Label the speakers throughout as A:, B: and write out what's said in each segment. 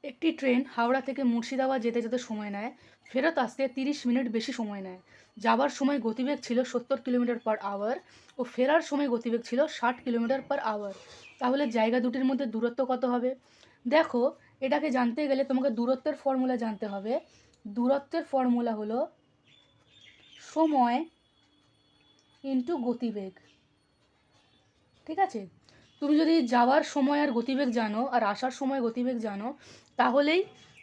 A: একটি ট্রেন হাওড়া থেকে মুর্শিদাবাদ যেতে যেতে সময় নেয়, ফেরত আসতে 30 মিনিট বেশি সময় নেয়। যাবার সময় গতিবেগ ছিল 70 কিলোমিটার/আওয়ার ও ফেরার সময় গতিবেগ ছিল 60 কিলোমিটার/আওয়ার। তাহলে জায়গা দুটির মধ্যে দূরত্ব কত হবে? দেখো, এটাকে জানতে গেলে তোমাকে দূরত্বের ফর্মুলা জানতে হবে। দূরত্বের ফর্মুলা হলো সময় ইন্টু গতিবেগ। ঠিক আছে? তুমি যদি যাওয়ার সময় আর গতিবেগ জানো আর আসার সময় গতিবেগ জানো, তাহলেই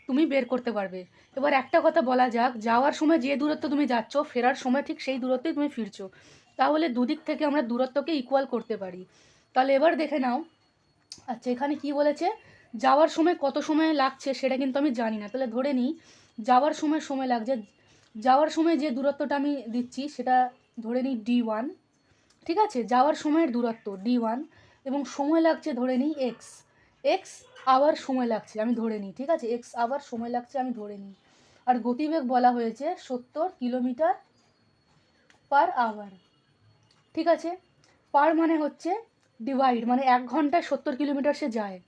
A: তুমি বের করতে পারবে। এবার একটা কথা বলা যাক, যাওয়ার সময় যে দূরত্ব তুমি যাচ্ছ, ফেরার সময় ঠিক সেই দূরত্বেই তুমি ফিরছো। তাহলে দুদিক থেকে আমরা দূরত্বকে ইকুয়াল করতে পারি। তাহলে এবার দেখে নাও। আচ্ছা, এখানে কি বলেছে? যাওয়ার সময় কত সময় লাগছে সেটা কিন্তু আমি জানি না। তাহলে ধরে নিই যাওয়ার সময় সময় লাগছে। যাওয়ার সময় যে দূরত্বটা আমি দিচ্ছি সেটা ধরে নিই D1। ঠিক আছে, যাওয়ার সময়ের দূরত্ব D1 এবং সময় লাগছে ধরে নিই এক্স আওয়ার সময় লাগছে আমি ধরে নিই। ঠিক আছে, এক্স আওয়ার সময় লাগছে আমি ধরে নিই। আর গতিবেগ বলা হয়েছে 70 কিলোমিটার/আওয়ার। ঠিক আছে, পার মানে হচ্ছে ডিভাইড, মানে 1 ঘন্টায় 70 কিলোমিটার সে যায়।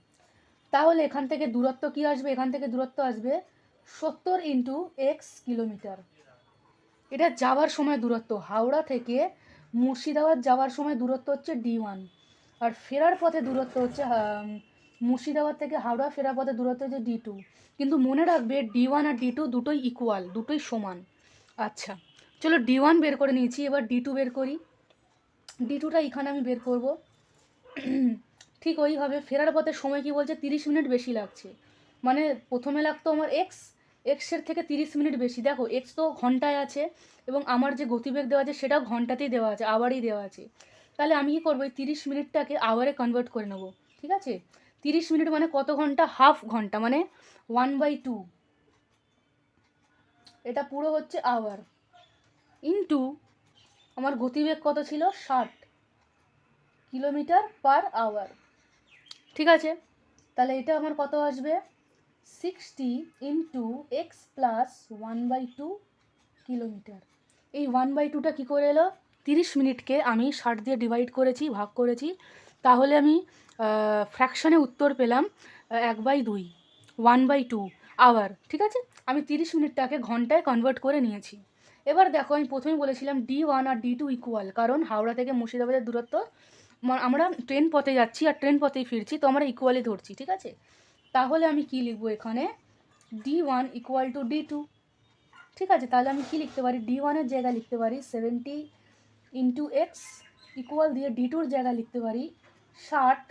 A: তাহলে এখান থেকে দূরত্ব কি আসবে? এখান থেকে দূরত্ব আসবে 70 × x কিলোমিটার। এটা যাওয়ার সময় দূরত্ব। হাওড়া থেকে মুর্শিদাবাদ যাওয়ার সময় দূরত্ব হচ্ছে D1, আর ফেরার পথে দূরত্ব হচ্ছে মুর্শিদাবাদ থেকে হাওড়া ফেরার পথে দূরত্ব হচ্ছে D2। কিন্তু মনে রাখবে D1 আর D2 দুটোই ইকুয়াল, দুটোই সমান। আচ্ছা, চলো D1 বের করে নিয়েছি, এবার D2 বের করি। D2টা এখানে আমি বের করব। ঠিক ওইভাবে ফেরার পথে সময় কি বলছে? 30 মিনিট বেশি লাগছে। মানে প্রথমে লাগতো আমার এক্সের থেকে 30 মিনিট বেশি। দেখো, এক্স তো ঘন্টায় আছে এবং আমার যে গতিবেগ দেওয়া আছে সেটাও ঘন্টাতেই দেওয়া আছে, আওয়ারেই দেওয়া আছে। তাহলে আমি কী করবো? এই 30 মিনিটটাকে আওয়ারে কনভার্ট করে নেবো। ঠিক আছে, 30 মিনিট মানে কত ঘন্টা? হাফ ঘন্টা, মানে 1/2। এটা পুরো হচ্ছে আওয়ার ইন্টু আমার গতিবেগ কত ছিল? 60 কিলোমিটার/আওয়ার। ঠিক আছে, তাহলে এটা আমার কত আসবে? 60 × x + 1/2 কিলোমিটার। এই 1/2টা কী করে এলো? 30 মিনিটকে আমি 60 দিয়ে ডিভাইড করেছি, ভাগ করেছি। তাহলে আমি ফ্র্যাকশনে উত্তর পেলাম 1/2, 1/2 আওয়ার। ঠিক আছে, আমি 30 মিনিটটাকে ঘন্টায় কনভার্ট করে নিয়েছি। এবার দেখো, আমি প্রথমেই বলেছিলাম D1 আর D2 ইকুয়াল, কারণ হাওড়া থেকে মুর্শিদাবাদের দূরত্ব আমরা ট্রেন পথে যাচ্ছি আর ট্রেন পথেই ফিরছি, তো আমরা ইকুয়ালি ধরছি। ঠিক আছে, তাহলে আমি কি লিখবো এখানে? D1 = D2। ঠিক আছে, তাহলে আমি কি লিখতে পারি? D1-এর জায়গায় লিখতে পারি 70 × x ইকুয়াল দিয়ে D2-র জায়গায় লিখতে পারি 60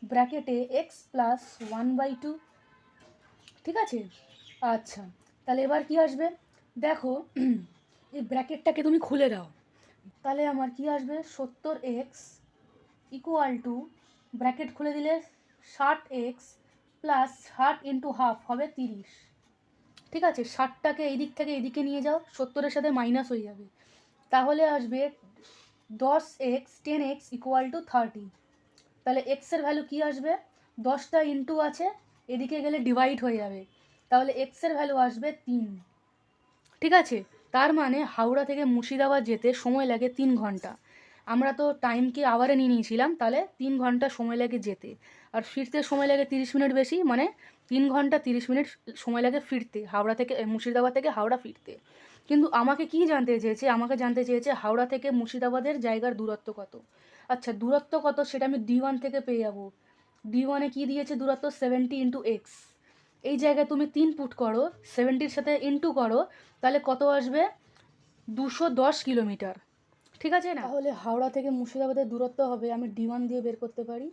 A: ব্র্যাকেটে x + 1/2। ঠিক আছে, আচ্ছা, তাহলে এবার কি আসবে? দেখো, এই ব্র্যাকেটটাকে তুমি খুলে দাও। তাহলে আমার কি আসবে? 70x = ব্র্যাকেট খুলে দিলে 60x + 60 × হাফ হবে 30। ঠিক আছে, 60টাকে এই দিক থেকে এদিকে নিয়ে যাও, 70-এর সাথে মাইনাস হয়ে যাবে। তাহলে আসবে 10x = 30। তাহলে এক্সের ভ্যালু কি আসবে? 10টা ইন্টু আছে, এদিকে গেলে ডিভাইড হয়ে যাবে। তাহলে এক্সের ভ্যালু আসবে 3। ঠিক আছে, তার মানে হাওড়া থেকে মুর্শিদাবাদ যেতে সময় লাগে 3 ঘন্টা। আমরা তো টাইমকে আওয়ারে নিয়ে নিয়েছিলাম, তাহলে 3 ঘন্টা সময় লাগে যেতে, আর ফিরতে সময় লাগে 30 মিনিট বেশি, মানে 3 ঘন্টা 30 মিনিট সময় লাগে ফিরতে, হাওড়া থেকে মুর্শিদাবাদ থেকে হাওড়া ফিরতে। কিন্তু আমাকে কি জানতে চেয়েছে? আমাকে জানতে চেয়েছে হাওড়া থেকে মুর্শিদাবাদের জায়গার দূরত্ব কত। আচ্ছা, দূরত্ব কত সেটা আমি D1 থেকে পেয়ে যাবো। D1-এ কী দিয়েছে দূরত্ব? 70 × x। এই জায়গায় তুমি 3 পুট করো, 70-র সাথে ইন্টু করো, তাহলে কত আসবে? 210 কিলোমিটার। ঠিক আছে না? তাহলে হাওড়া থেকে মুর্শিদাবাদের দূরত্ব হবে, আমি D1 দিয়ে বের করতে পারি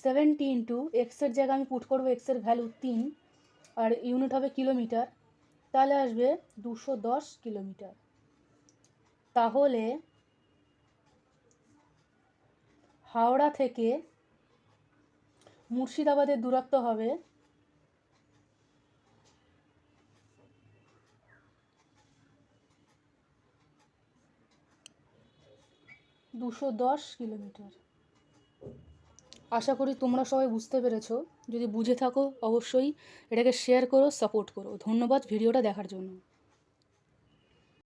A: 70 × এক্সের জায়গায় আমি পুট করবো এক্সের ভ্যালু 3, আর ইউনিট হবে কিলোমিটার। তাহলে আসবে 210 কিলোমিটার। তাহলে হাওড়া থেকে মুর্শিদাবাদের দূরত্ব হবে 210 কিলোমিটার। আশা করি তোমরা সবাই বুঝতে পেরেছো। যদি বুঝে থাকো অবশ্যই এটাকে শেয়ার করো, সাপোর্ট করো। ধন্যবাদ ভিডিওটা দেখার জন্য।